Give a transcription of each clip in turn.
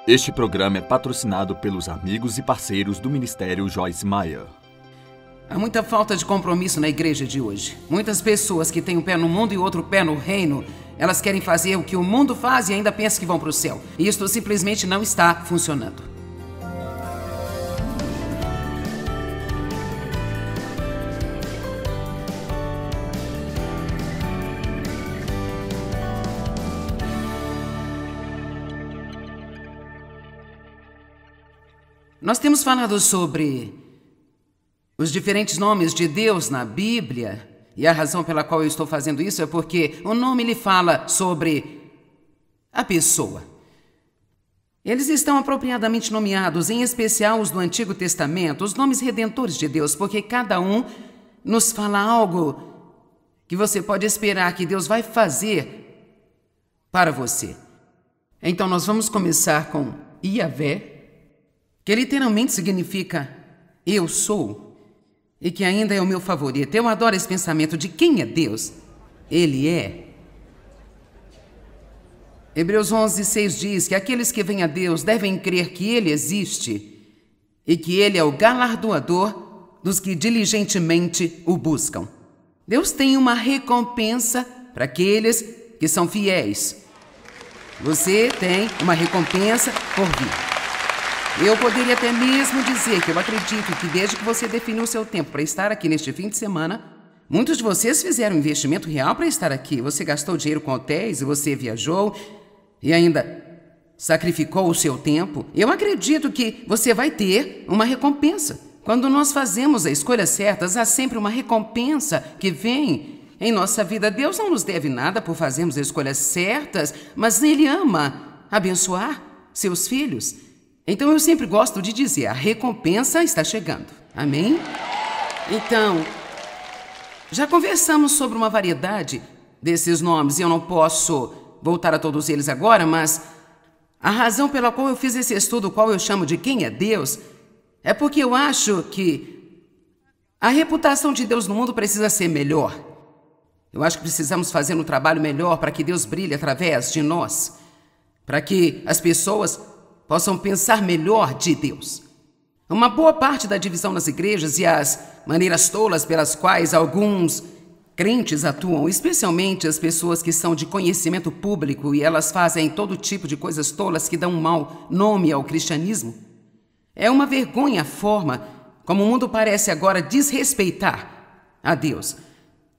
Este programa é patrocinado pelos amigos e parceiros do Ministério Joyce Meyer. Há muita falta de compromisso na igreja de hoje. Muitas pessoas que têm um pé no mundo e outro pé no reino, elas querem fazer o que o mundo faz e ainda pensam que vão para o céu. E isto simplesmente não está funcionando. Nós temos falado sobre os diferentes nomes de Deus na Bíblia, e a razão pela qual eu estou fazendo isso é porque o nome lhe fala sobre a pessoa. Eles estão apropriadamente nomeados, em especial os do Antigo Testamento, os nomes redentores de Deus, porque cada um nos fala algo que você pode esperar que Deus vai fazer para você. Então nós vamos começar com Iavé, que literalmente significa eu sou, e que ainda é o meu favorito. Eu adoro esse pensamento de quem é Deus. Ele é. Hebreus 11:6 diz que aqueles que vêm a Deus devem crer que Ele existe e que Ele é o galardoador dos que diligentemente o buscam. Deus tem uma recompensa para aqueles que são fiéis. Você tem uma recompensa por vir. Eu poderia até mesmo dizer que eu acredito que desde que você definiu o seu tempo para estar aqui neste fim de semana, muitos de vocês fizeram um investimento real para estar aqui. Você gastou dinheiro com hotéis e você viajou e ainda sacrificou o seu tempo. Eu acredito que você vai ter uma recompensa. Quando nós fazemos as escolhas certas, há sempre uma recompensa que vem em nossa vida. Deus não nos deve nada por fazermos as escolhas certas, mas Ele ama abençoar seus filhos. Então eu sempre gosto de dizer, a recompensa está chegando. Amém? Então, já conversamos sobre uma variedade desses nomes. Eu não posso voltar a todos eles agora, mas a razão pela qual eu fiz esse estudo, qual eu chamo de quem é Deus, é porque eu acho que a reputação de Deus no mundo precisa ser melhor. Eu acho que precisamos fazer um trabalho melhor para que Deus brilhe através de nós, para que as pessoas possam pensar melhor de Deus. Uma boa parte da divisão nas igrejas e as maneiras tolas pelas quais alguns crentes atuam, especialmente as pessoas que são de conhecimento público e elas fazem todo tipo de coisas tolas que dão um mau nome ao cristianismo, é uma vergonha a forma como o mundo parece agora desrespeitar a Deus.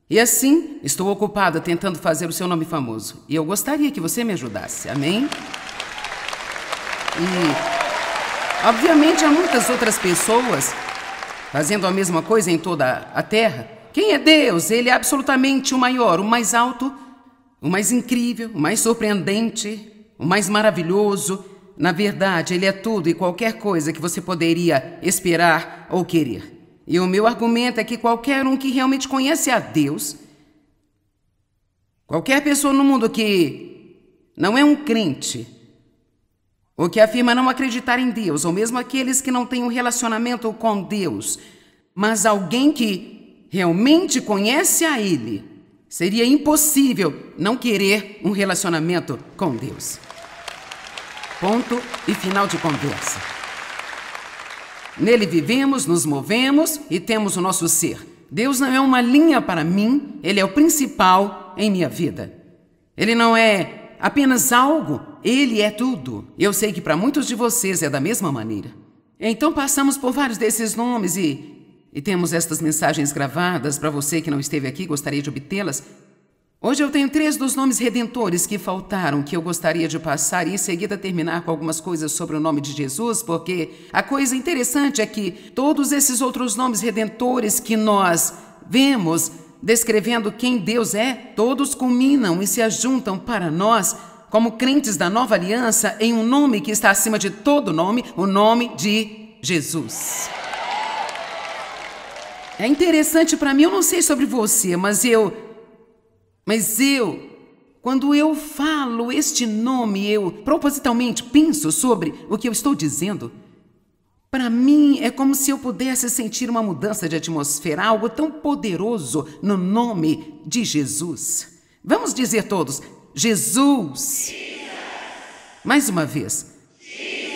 E assim, estou ocupada tentando fazer o seu nome famoso. E eu gostaria que você me ajudasse. Amém? E, obviamente, há muitas outras pessoas fazendo a mesma coisa em toda a terra. Quem é Deus? Ele é absolutamente o maior, o mais alto, o mais incrível, o mais surpreendente, o mais maravilhoso. Na verdade, Ele é tudo e qualquer coisa que você poderia esperar ou querer. E o meu argumento é que qualquer um que realmente conhece a Deus, qualquer pessoa no mundo que não é um crente, ou que afirma não acreditar em Deus, ou mesmo aqueles que não têm um relacionamento com Deus, mas alguém que realmente conhece a Ele, seria impossível não querer um relacionamento com Deus. Ponto e final de conversa. Nele vivemos, nos movemos e temos o nosso ser. Deus não é uma linha para mim, Ele é o principal em minha vida. Ele não é apenas algo, Ele é tudo. Eu sei que para muitos de vocês é da mesma maneira. Então passamos por vários desses nomes e temos estas mensagens gravadas. Para você que não esteve aqui, gostaria de obtê-las. Hoje eu tenho 3 dos nomes redentores que faltaram, que eu gostaria de passar e em seguida terminar com algumas coisas sobre o nome de Jesus, porque a coisa interessante é que todos esses outros nomes redentores que nós vemos descrevendo quem Deus é, todos culminam e se ajuntam para nós, como crentes da nova aliança, em um nome que está acima de todo nome, o nome de Jesus. É interessante para mim, eu não sei sobre você, mas quando eu falo este nome, eu propositalmente penso sobre o que eu estou dizendo. Para mim, é como se eu pudesse sentir uma mudança de atmosfera, algo tão poderoso no nome de Jesus. Vamos dizer todos, Jesus. Mais uma vez. Jesus.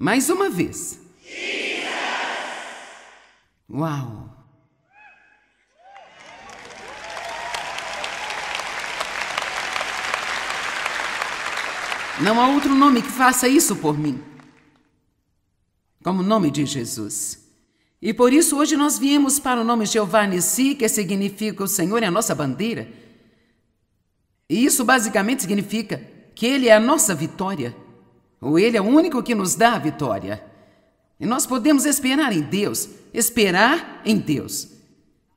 Mais uma vez. Uau! Não há outro nome que faça isso por mim, como o nome de Jesus. E por isso hoje nós viemos para o nome Jeová Nissi, que significa o Senhor é a nossa bandeira. E isso basicamente significa que Ele é a nossa vitória, ou Ele é o único que nos dá a vitória. E nós podemos esperar em Deus, esperar em Deus.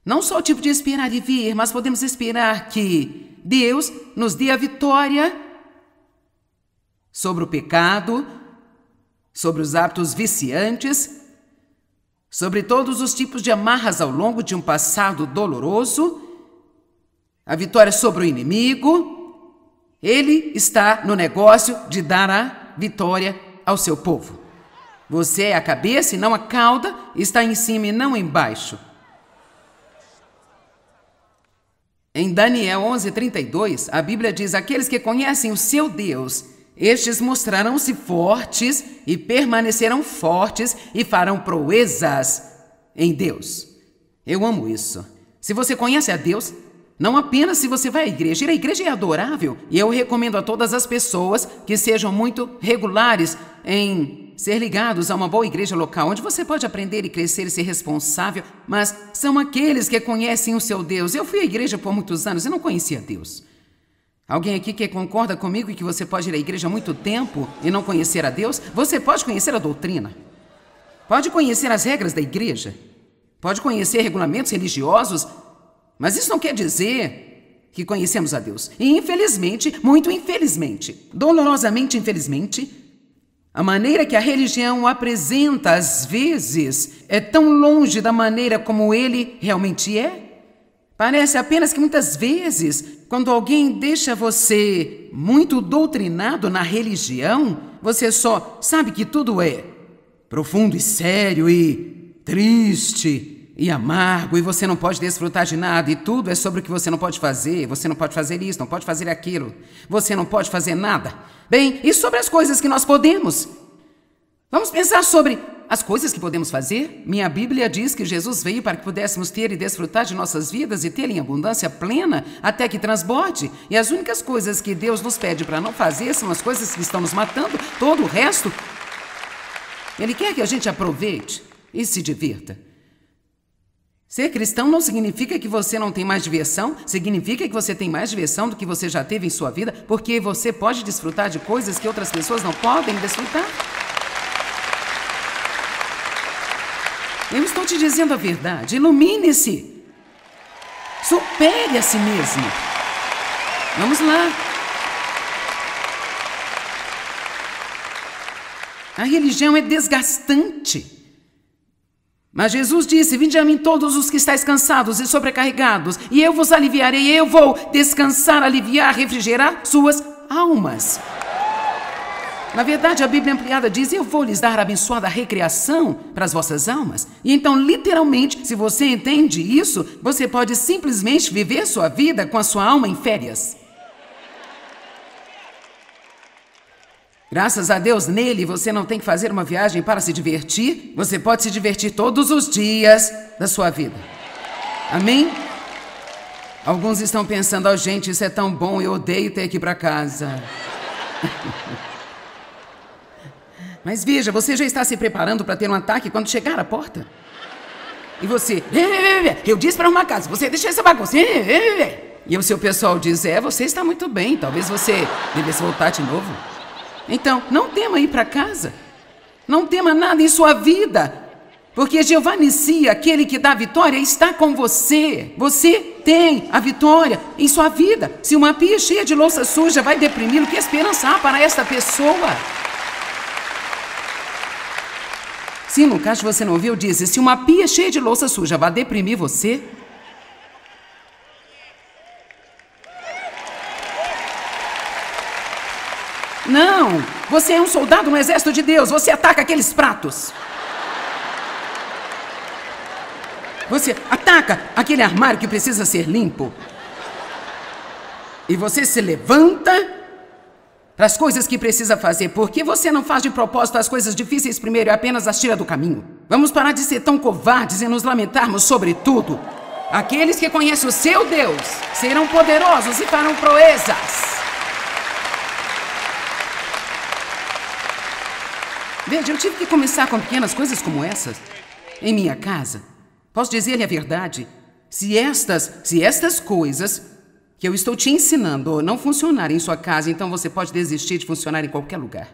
Não só o tipo de esperar e vir, mas podemos esperar que Deus nos dê a vitória sobre o pecado, sobre os hábitos viciantes, sobre todos os tipos de amarras ao longo de um passado doloroso, a vitória sobre o inimigo. Ele está no negócio de dar a vitória ao seu povo. Você é a cabeça e não a cauda, está em cima e não embaixo. Em Daniel 11:32, a Bíblia diz: aqueles que conhecem o seu Deus, estes mostrarão-se fortes e permanecerão fortes e farão proezas em Deus. Eu amo isso. Se você conhece a Deus, não apenas se você vai à igreja. Ir à igreja é adorável. E eu recomendo a todas as pessoas que sejam muito regulares em ser ligados a uma boa igreja local, onde você pode aprender e crescer e ser responsável, mas são aqueles que conhecem o seu Deus. Eu fui à igreja por muitos anos e não conhecia Deus. Alguém aqui que concorda comigo e que você pode ir à igreja há muito tempo e não conhecer a Deus? Você pode conhecer a doutrina, pode conhecer as regras da igreja, pode conhecer regulamentos religiosos, mas isso não quer dizer que conhecemos a Deus. E infelizmente, muito infelizmente, dolorosamente infelizmente, a maneira que a religião o apresenta às vezes é tão longe da maneira como ele realmente é. Parece apenas que muitas vezes, quando alguém deixa você muito doutrinado na religião, você só sabe que tudo é profundo e sério e triste e amargo, e você não pode desfrutar de nada, e tudo é sobre o que você não pode fazer isso, não pode fazer aquilo, você não pode fazer nada. Bem, e sobre as coisas que nós podemos? Vamos pensar sobre as coisas que podemos fazer. Minha Bíblia diz que Jesus veio para que pudéssemos ter e desfrutar de nossas vidas e ter em abundância plena até que transborde. E as únicas coisas que Deus nos pede para não fazer são as coisas que estão nos matando. Todo o resto, Ele quer que a gente aproveite e se divirta. Ser cristão não significa que você não tem mais diversão, significa que você tem mais diversão do que você já teve em sua vida, porque você pode desfrutar de coisas que outras pessoas não podem desfrutar. Eu estou te dizendo a verdade. Ilumine-se. Supere a si mesmo. Vamos lá. A religião é desgastante. Mas Jesus disse: vinde a mim todos os que estáis cansados e sobrecarregados, e eu vos aliviarei. Eu vou descansar, aliviar, refrigerar suas almas. Na verdade, a Bíblia Ampliada diz: eu vou lhes dar a abençoada recreação para as vossas almas. E então, literalmente, se você entende isso, você pode simplesmente viver sua vida com a sua alma em férias. Graças a Deus, nele você não tem que fazer uma viagem para se divertir. Você pode se divertir todos os dias da sua vida. Amém? Alguns estão pensando: oh, gente, isso é tão bom, eu odeio ter que ir para casa. Mas veja, você já está se preparando para ter um ataque quando chegar à porta? E você: eu disse para arrumar casa, você deixa essa bagunça. E o seu pessoal diz: você está muito bem, talvez você devesse voltar de novo. Então, não tema ir para casa. Não tema nada em sua vida. Porque Jeová Nissi, aquele que dá a vitória, está com você. Você tem a vitória em sua vida. Se uma pia cheia de louça suja vai deprimi-lo, que esperança há para esta pessoa? Se no caso você não ouviu, eu disse: se uma pia cheia de louça suja vai deprimir você, não, você é um soldado no exército de Deus, você ataca aqueles pratos. Você ataca aquele armário que precisa ser limpo. E você se levanta para as coisas que precisa fazer. Por que você não faz de propósito as coisas difíceis primeiro e apenas as tira do caminho? Vamos parar de ser tão covardes e nos lamentarmos sobre tudo. Aqueles que conhecem o seu Deus serão poderosos e farão proezas. Veja, eu tive que começar com pequenas coisas como essas. Em minha casa, posso dizer-lhe a verdade, se estas coisas que eu estou te ensinando não funcionarem em sua casa, então você pode desistir de funcionar em qualquer lugar.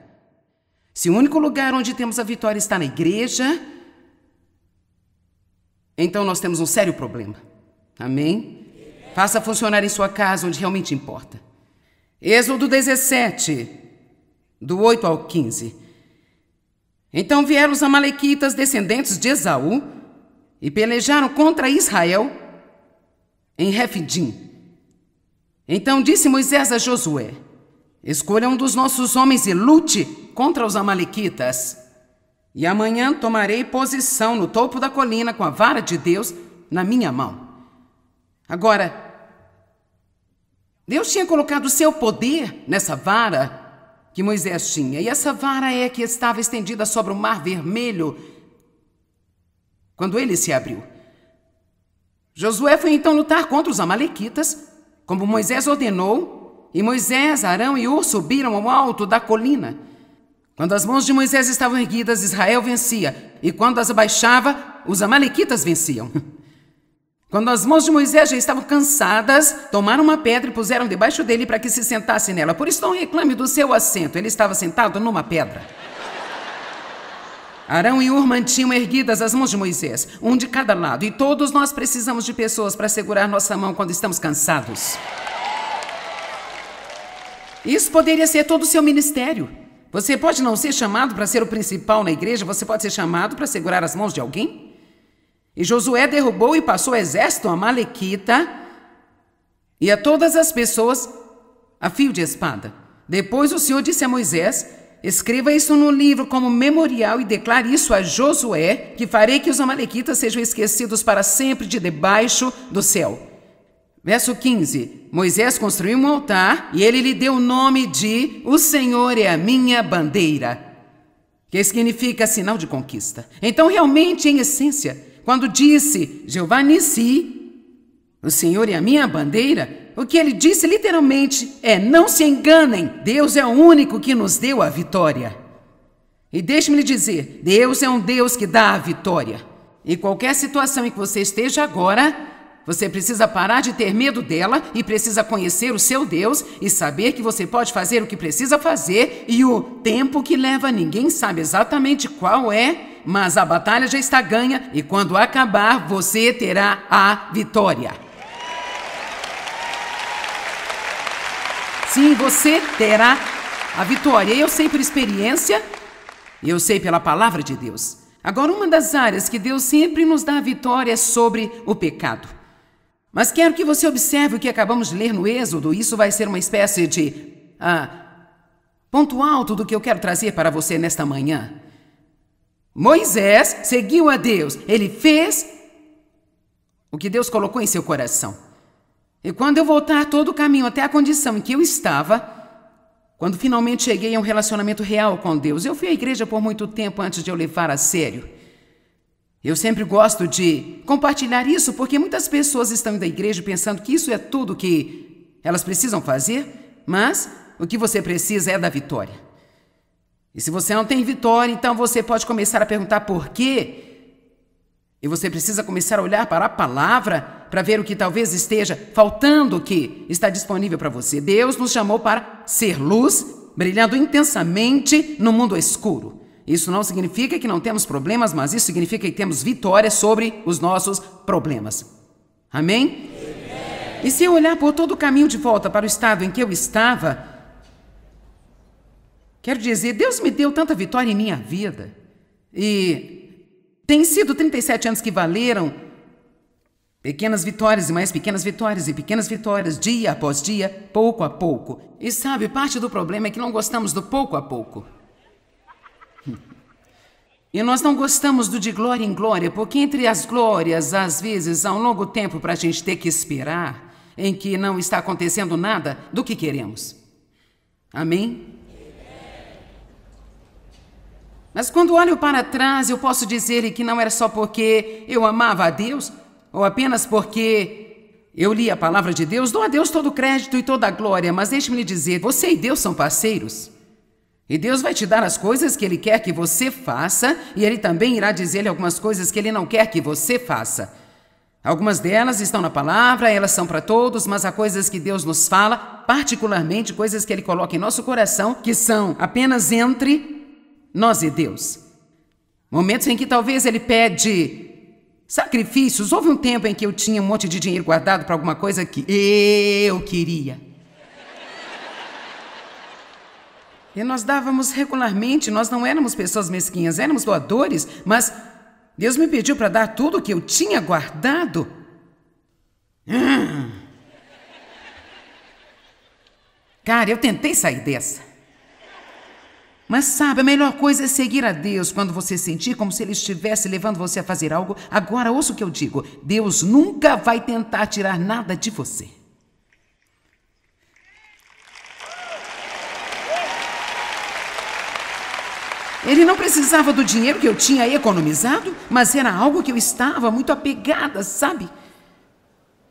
Se o único lugar onde temos a vitória está na igreja, então nós temos um sério problema. Amém? Faça funcionar em sua casa onde realmente importa. Êxodo 17, do 8 ao 15. Então vieram os amalequitas, descendentes de Esaú, e pelejaram contra Israel em Refidim. Então disse Moisés a Josué: escolha um dos nossos homens e lute contra os amalequitas. E amanhã tomarei posição no topo da colina com a vara de Deus na minha mão. Agora, Deus tinha colocado o seu poder nessa vara que Moisés tinha. E essa vara é que estava estendida sobre o Mar Vermelho quando ele se abriu. Josué foi então lutar contra os amalequitas, como Moisés ordenou, e Moisés, Arão e Hur subiram ao alto da colina. Quando as mãos de Moisés estavam erguidas, Israel vencia, e quando as abaixava, os amalequitas venciam. Quando as mãos de Moisés já estavam cansadas, tomaram uma pedra e puseram debaixo dele para que se sentasse nela. Por isso não reclame do seu assento, ele estava sentado numa pedra. Arão e Hur mantinham erguidas as mãos de Moisés, um de cada lado, e todos nós precisamos de pessoas para segurar nossa mão quando estamos cansados. Isso poderia ser todo o seu ministério. Você pode não ser chamado para ser o principal na igreja, você pode ser chamado para segurar as mãos de alguém. E Josué derrubou e passou o exército amalequita e a todas as pessoas a fio de espada. Depois o Senhor disse a Moisés: escreva isso no livro como memorial e declare isso a Josué, que farei que os amalequitas sejam esquecidos para sempre de debaixo do céu. Verso 15. Moisés construiu um altar e ele lhe deu o nome de O Senhor é a minha bandeira, que significa sinal de conquista. Então, realmente, em essência, quando disse Jeová Nissi, o Senhor é a minha bandeira, o que ele disse literalmente é: não se enganem, Deus é o único que nos deu a vitória. E deixe-me lhe dizer, Deus é um Deus que dá a vitória. Em qualquer situação em que você esteja agora, você precisa parar de ter medo dela e precisa conhecer o seu Deus e saber que você pode fazer o que precisa fazer e o tempo que leva ninguém sabe exatamente qual é, mas a batalha já está ganha e quando acabar você terá a vitória. Sim, você terá a vitória. Eu sei por experiência, eu sei pela palavra de Deus. Agora, uma das áreas que Deus sempre nos dá a vitória é sobre o pecado. Mas quero que você observe o que acabamos de ler no Êxodo. Isso vai ser uma espécie de ponto alto do que eu quero trazer para você nesta manhã. Moisés seguiu a Deus. Ele fez o que Deus colocou em seu coração. E quando eu voltar todo o caminho até a condição em que eu estava, quando finalmente cheguei a um relacionamento real com Deus, eu fui à igreja por muito tempo antes de eu levar a sério. Eu sempre gosto de compartilhar isso porque muitas pessoas estão indo à igreja pensando que isso é tudo que elas precisam fazer, mas o que você precisa é da vitória. E se você não tem vitória, então você pode começar a perguntar por quê. E você precisa começar a olhar para a palavra para ver o que talvez esteja faltando, que está disponível para você. Deus nos chamou para ser luz, brilhando intensamente no mundo escuro. Isso não significa que não temos problemas, mas isso significa que temos vitória sobre os nossos problemas. Amém? E se eu olhar por todo o caminho de volta para o estado em que eu estava, quero dizer, Deus me deu tanta vitória em minha vida. E tem sido 37 anos que valeram pequenas vitórias e mais pequenas vitórias e pequenas vitórias, dia após dia, pouco a pouco. E sabe, parte do problema é que não gostamos do pouco a pouco. E nós não gostamos do de glória em glória, porque entre as glórias, às vezes, há um longo tempo para a gente ter que esperar, em que não está acontecendo nada do que queremos. Amém? Mas quando olho para trás, eu posso dizer que não era só porque eu amava a Deus, ou apenas porque eu li a palavra de Deus. Dou a Deus todo o crédito e toda a glória, mas deixe-me lhe dizer, você e Deus são parceiros. E Deus vai te dar as coisas que Ele quer que você faça, e Ele também irá dizer-lhe algumas coisas que Ele não quer que você faça. Algumas delas estão na palavra, elas são para todos, mas há coisas que Deus nos fala, particularmente coisas que Ele coloca em nosso coração, que são apenas entre nós e Deus. Momentos em que talvez Ele pede sacrifícios. Houve um tempo em que eu tinha um monte de dinheiro guardado para alguma coisa que eu queria. E nós dávamos regularmente, nós não éramos pessoas mesquinhas, éramos doadores, mas Deus me pediu para dar tudo o que eu tinha guardado. Cara, eu tentei sair dessa. Mas sabe, a melhor coisa é seguir a Deus quando você sentir como se Ele estivesse levando você a fazer algo. Agora, ouça o que eu digo. Deus nunca vai tentar tirar nada de você. Ele não precisava do dinheiro que eu tinha economizado, mas era algo que eu estava muito apegada, sabe?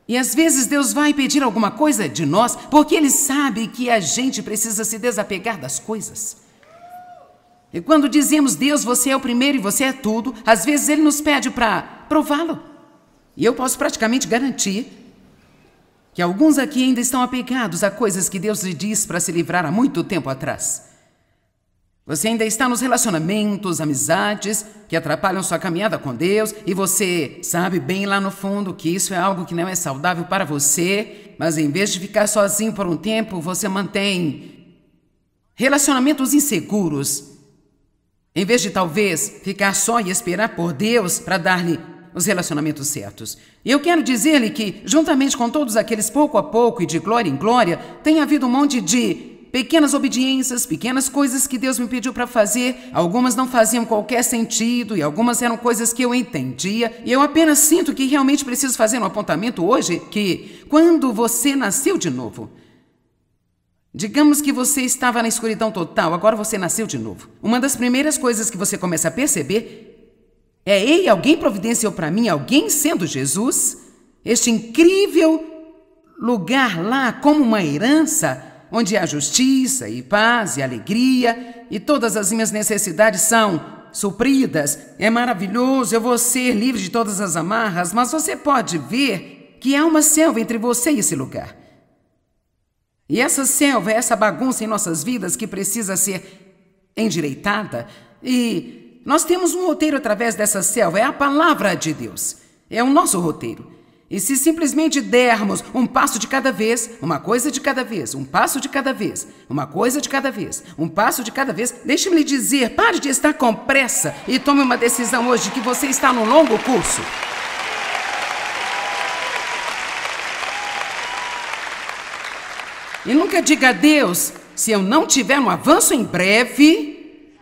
E às vezes Deus vai pedir alguma coisa de nós, porque Ele sabe que a gente precisa se desapegar das coisas. E quando dizemos, Deus, você é o primeiro e você é tudo, às vezes Ele nos pede para prová-lo. E eu posso praticamente garantir que alguns aqui ainda estão apegados a coisas que Deus lhe diz para se livrar há muito tempo atrás. Você ainda está nos relacionamentos, amizades, que atrapalham sua caminhada com Deus, e você sabe bem lá no fundo que isso é algo que não é saudável para você, mas em vez de ficar sozinho por um tempo, você mantém relacionamentos inseguros. Em vez de talvez ficar só e esperar por Deus para dar-lhe os relacionamentos certos. E eu quero dizer-lhe que, juntamente com todos aqueles pouco a pouco e de glória em glória, tem havido um monte de pequenas obediências, pequenas coisas que Deus me pediu para fazer. Algumas não faziam qualquer sentido e algumas eram coisas que eu entendia. E eu apenas sinto que realmente preciso fazer um apontamento hoje que, quando você nasceu de novo, digamos que você estava na escuridão total, agora você nasceu de novo. Uma das primeiras coisas que você começa a perceber é: ei, alguém providenciou para mim, alguém sendo Jesus, este incrível lugar lá como uma herança, onde há justiça e paz e alegria, e todas as minhas necessidades são supridas. É maravilhoso, eu vou ser livre de todas as amarras, mas você pode ver que há uma selva entre você e esse lugar. E essa selva é essa bagunça em nossas vidas que precisa ser endireitada. E nós temos um roteiro através dessa selva, é a palavra de Deus. É o nosso roteiro. E se simplesmente dermos um passo de cada vez, uma coisa de cada vez, um passo de cada vez, uma coisa de cada vez, um passo de cada vez, deixe-me lhe dizer, pare de estar com pressa e tome uma decisão hoje que você está no longo curso. E nunca diga a Deus, se eu não tiver um avanço em breve.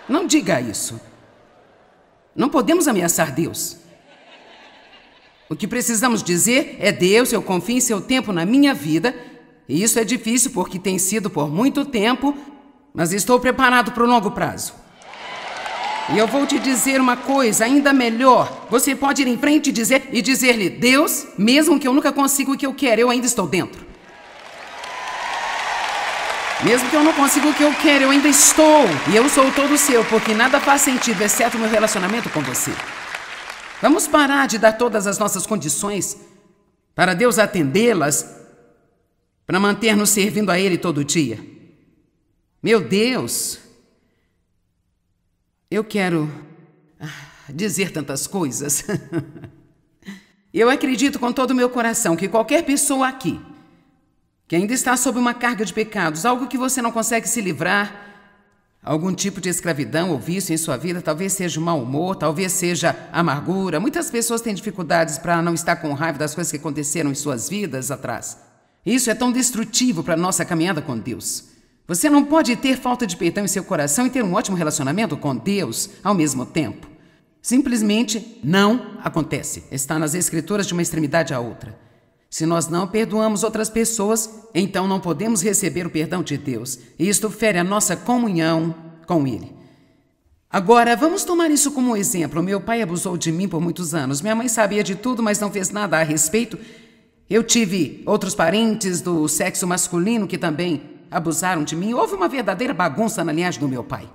Não diga isso. Não podemos ameaçar Deus. O que precisamos dizer é: Deus, eu confio em seu tempo na minha vida, e isso é difícil porque tem sido por muito tempo, mas estou preparado para o longo prazo. E eu vou te dizer uma coisa ainda melhor. Você pode ir em frente e dizer-lhe: Deus, mesmo que eu nunca consiga o que eu quero, eu ainda estou dentro. Mesmo que eu não consiga o que eu quero, eu ainda estou. E eu sou todo seu, porque nada faz sentido, exceto o meu relacionamento com você. Vamos parar de dar todas as nossas condições para Deus atendê-las, para manter-nos servindo a Ele todo dia. Meu Deus, eu quero dizer tantas coisas. Eu acredito com todo o meu coração que qualquer pessoa aqui que ainda está sob uma carga de pecados, algo que você não consegue se livrar, algum tipo de escravidão ou vício em sua vida, talvez seja mau humor, talvez seja amargura. Muitas pessoas têm dificuldades para não estar com raiva das coisas que aconteceram em suas vidas atrás. Isso é tão destrutivo para a nossa caminhada com Deus. Você não pode ter falta de perdão em seu coração e ter um ótimo relacionamento com Deus ao mesmo tempo. Simplesmente não acontece. Está nas Escrituras de uma extremidade à outra. Se nós não perdoamos outras pessoas, então não podemos receber o perdão de Deus. E isto fere a nossa comunhão com Ele. Agora, vamos tomar isso como exemplo. Meu pai abusou de mim por muitos anos. Minha mãe sabia de tudo, mas não fez nada a respeito. Eu tive outros parentes do sexo masculino que também abusaram de mim. Houve uma verdadeira bagunça na linhagem do meu pai.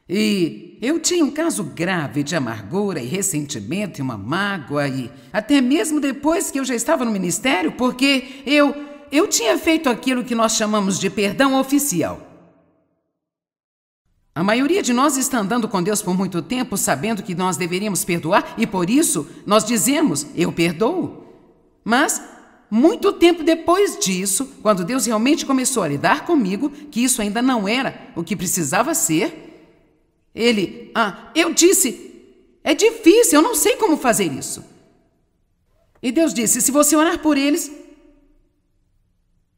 E eu tinha um caso grave de amargura e ressentimento e uma mágoa, e até mesmo depois que eu já estava no ministério, porque eu tinha feito aquilo que nós chamamos de perdão oficial. A maioria de nós está andando com Deus por muito tempo, sabendo que nós deveríamos perdoar, e por isso nós dizemos, eu perdoo. Mas muito tempo depois disso, quando Deus realmente começou a lidar comigo, que isso ainda não era o que precisava ser, eu disse, é difícil, eu não sei como fazer isso. E Deus disse, se você orar por eles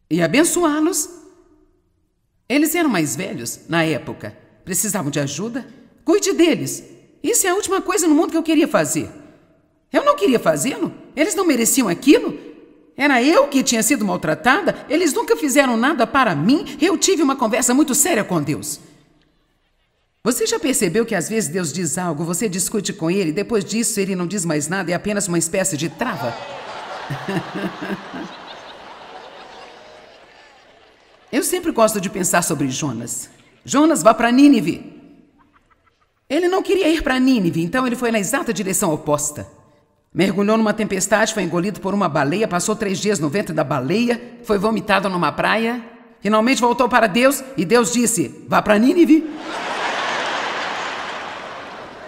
e abençoá-los, eles eram mais velhos na época, precisavam de ajuda, cuide deles. Isso é a última coisa no mundo que eu queria fazer. Eu não queria fazê-lo, eles não mereciam aquilo. Era eu que tinha sido maltratada, eles nunca fizeram nada para mim. Eu tive uma conversa muito séria com Deus. Você já percebeu que às vezes Deus diz algo, você discute com Ele, depois disso Ele não diz mais nada, é apenas uma espécie de trava? Eu sempre gosto de pensar sobre Jonas. Jonas, vá para Nínive. Ele não queria ir para Nínive, então ele foi na exata direção oposta. Mergulhou numa tempestade, foi engolido por uma baleia, passou 3 dias no ventre da baleia, foi vomitado numa praia, finalmente voltou para Deus e Deus disse, vá para Nínive.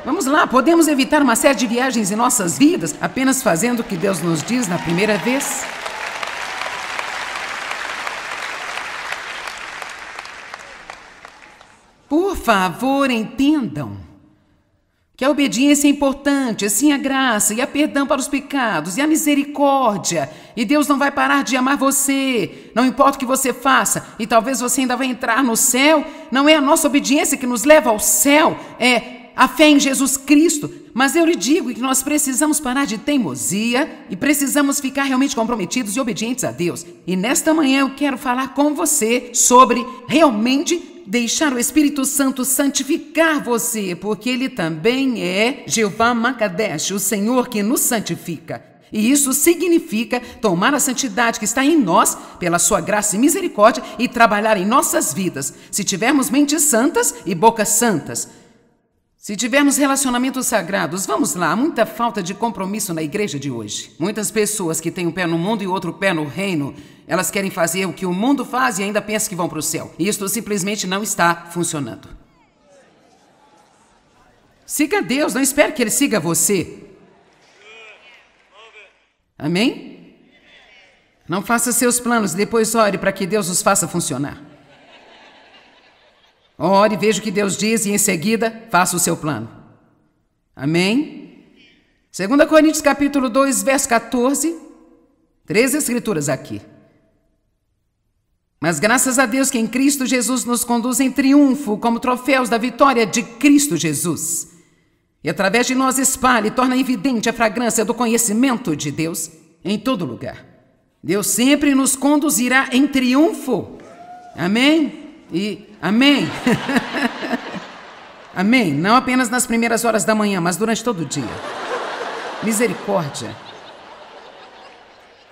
Vamos lá, podemos evitar uma série de viagens em nossas vidas apenas fazendo o que Deus nos diz na primeira vez. Por favor, entendam que a obediência é importante, assim a graça e a perdão para os pecados e a misericórdia. E Deus não vai parar de amar você, não importa o que você faça. E talvez você ainda vai entrar no céu. Não é a nossa obediência que nos leva ao céu, é a fé em Jesus Cristo. Mas eu lhe digo que nós precisamos parar de teimosia e precisamos ficar realmente comprometidos e obedientes a Deus. E nesta manhã eu quero falar com você sobre realmente deixar o Espírito Santo santificar você, porque Ele também é Jeová Makadesh, o Senhor que nos santifica. E isso significa tomar a santidade que está em nós, pela sua graça e misericórdia, e trabalhar em nossas vidas. Se tivermos mentes santas e bocas santas, se tivermos relacionamentos sagrados, vamos lá, há muita falta de compromisso na igreja de hoje. Muitas pessoas que têm um pé no mundo e outro pé no reino, elas querem fazer o que o mundo faz e ainda pensam que vão para o céu. E isso simplesmente não está funcionando. Siga Deus, não espere que Ele siga você. Amém? Não faça seus planos e depois ore para que Deus os faça funcionar. Ore, veja o que Deus diz e em seguida faça o seu plano. Amém? 2 Coríntios capítulo 2, verso 14. 3 escrituras aqui. Mas graças a Deus que em Cristo Jesus nos conduz em triunfo como troféus da vitória de Cristo Jesus. E através de nós espalha e torna evidente a fragrância do conhecimento de Deus em todo lugar. Deus sempre nos conduzirá em triunfo. Amém? E amém. Amém. Não apenas nas primeiras horas da manhã, mas durante todo o dia. Misericórdia.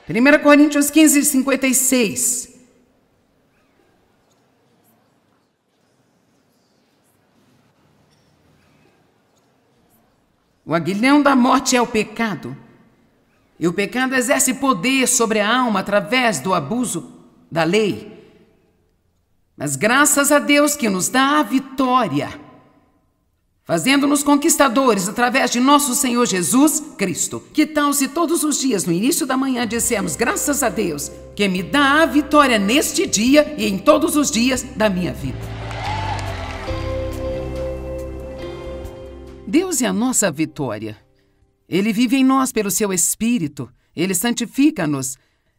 1 Coríntios 15, 56. O aguilhão da morte é o pecado. E o pecado exerce poder sobre a alma através do abuso da lei. Mas graças a Deus que nos dá a vitória, fazendo-nos conquistadores através de nosso Senhor Jesus Cristo. Que tal se todos os dias, no início da manhã, dissermos graças a Deus que me dá a vitória neste dia e em todos os dias da minha vida. Deus é a nossa vitória. Ele vive em nós pelo seu Espírito. Ele santifica-nos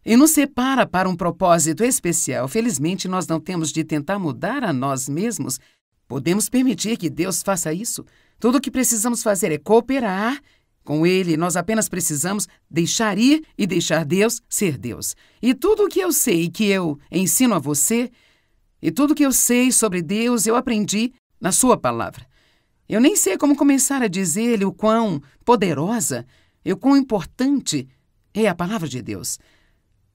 e nos separa para um propósito especial. Felizmente, nós não temos de tentar mudar a nós mesmos. Podemos permitir que Deus faça isso. Tudo o que precisamos fazer é cooperar Com Ele, nós apenas precisamos deixar ir e deixar Deus ser Deus. E tudo o que eu sei e que eu ensino a você, e tudo o que eu sei sobre Deus, eu aprendi na sua palavra. Eu nem sei como começar a dizer-lhe o quão poderosa e o quão importante é a palavra de Deus.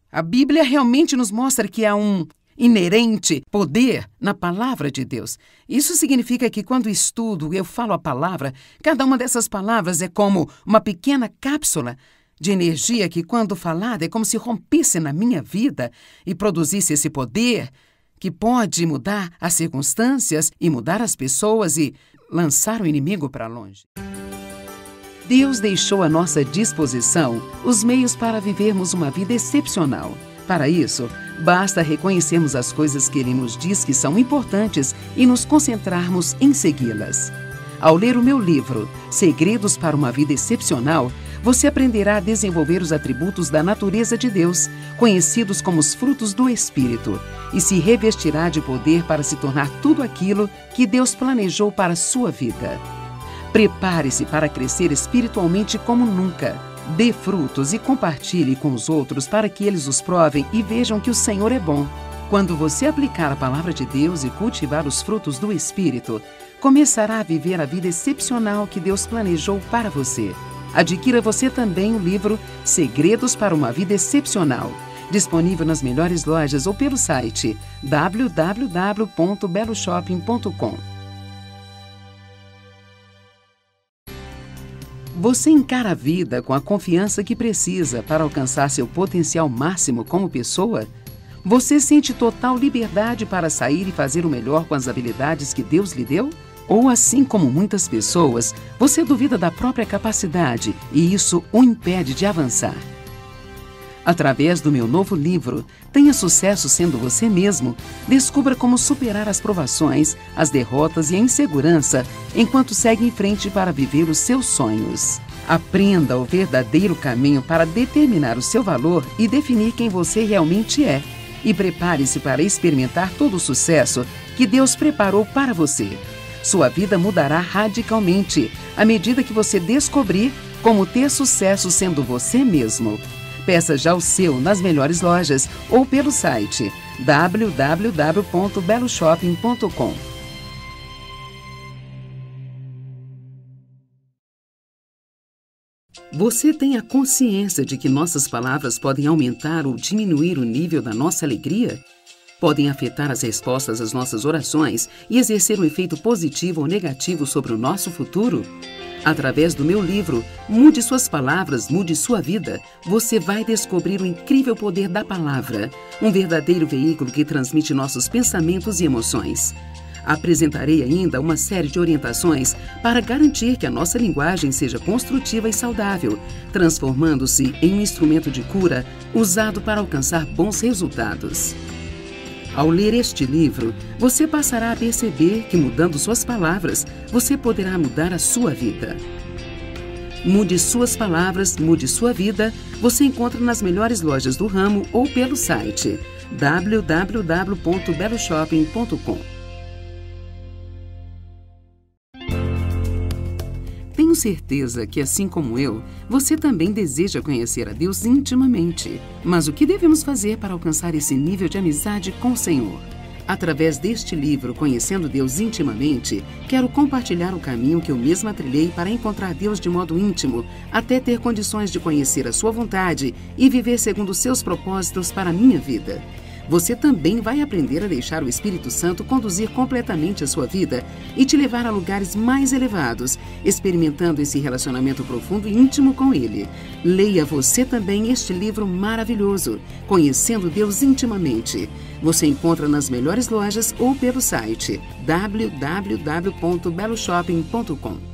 A Bíblia realmente nos mostra que há um inerente poder na palavra de Deus. Isso significa que quando estudo, eu falo a palavra, cada uma dessas palavras é como uma pequena cápsula de energia que, quando falada, é como se rompesse na minha vida e produzisse esse poder que pode mudar as circunstâncias e mudar as pessoas e lançar o inimigo para longe. Deus deixou à nossa disposição os meios para vivermos uma vida excepcional. Para isso, basta reconhecermos as coisas que Ele nos diz que são importantes e nos concentrarmos em segui-las. Ao ler o meu livro, Segredos para uma Vida Excepcional, você aprenderá a desenvolver os atributos da natureza de Deus, conhecidos como os frutos do Espírito, e se revestirá de poder para se tornar tudo aquilo que Deus planejou para a sua vida. Prepare-se para crescer espiritualmente como nunca. Dê frutos e compartilhe com os outros para que eles os provem e vejam que o Senhor é bom. Quando você aplicar a palavra de Deus e cultivar os frutos do Espírito, começará a viver a vida excepcional que Deus planejou para você. Adquira você também o livro Segredos para uma Vida Excepcional, disponível nas melhores lojas ou pelo site www.beloshopping.com. Você encara a vida com a confiança que precisa para alcançar seu potencial máximo como pessoa? Você sente total liberdade para sair e fazer o melhor com as habilidades que Deus lhe deu? Ou, assim como muitas pessoas, você duvida da própria capacidade e isso o impede de avançar? Através do meu novo livro, Tenha Sucesso Sendo Você Mesmo, descubra como superar as provações, as derrotas e a insegurança enquanto segue em frente para viver os seus sonhos. Aprenda o verdadeiro caminho para determinar o seu valor e definir quem você realmente é. E prepare-se para experimentar todo o sucesso que Deus preparou para você. Sua vida mudará radicalmente à medida que você descobrir como ter sucesso sendo você mesmo. Peça já o seu nas melhores lojas ou pelo site www.beloshopping.com. Você tem a consciência de que nossas palavras podem aumentar ou diminuir o nível da nossa alegria? Podem afetar as respostas às nossas orações e exercer um efeito positivo ou negativo sobre o nosso futuro? Através do meu livro, Mude Suas Palavras, Mude Sua Vida, você vai descobrir o incrível poder da palavra, um verdadeiro veículo que transmite nossos pensamentos e emoções. Apresentarei ainda uma série de orientações para garantir que a nossa linguagem seja construtiva e saudável, transformando-se em um instrumento de cura usado para alcançar bons resultados. Ao ler este livro, você passará a perceber que, mudando suas palavras, você poderá mudar a sua vida. Mude Suas Palavras, Mude Sua Vida, você encontra nas melhores lojas do ramo ou pelo site www.beloshopping.com. Tenho certeza que, assim como eu, você também deseja conhecer a Deus intimamente. Mas o que devemos fazer para alcançar esse nível de amizade com o Senhor? Através deste livro, Conhecendo Deus Intimamente, quero compartilhar o caminho que eu mesma trilhei para encontrar Deus de modo íntimo, até ter condições de conhecer a sua vontade e viver segundo os seus propósitos para a minha vida. Você também vai aprender a deixar o Espírito Santo conduzir completamente a sua vida e te levar a lugares mais elevados, experimentando esse relacionamento profundo e íntimo com Ele. Leia você também este livro maravilhoso, Conhecendo Deus Intimamente. Você encontra nas melhores lojas ou pelo site www.beloshopping.com.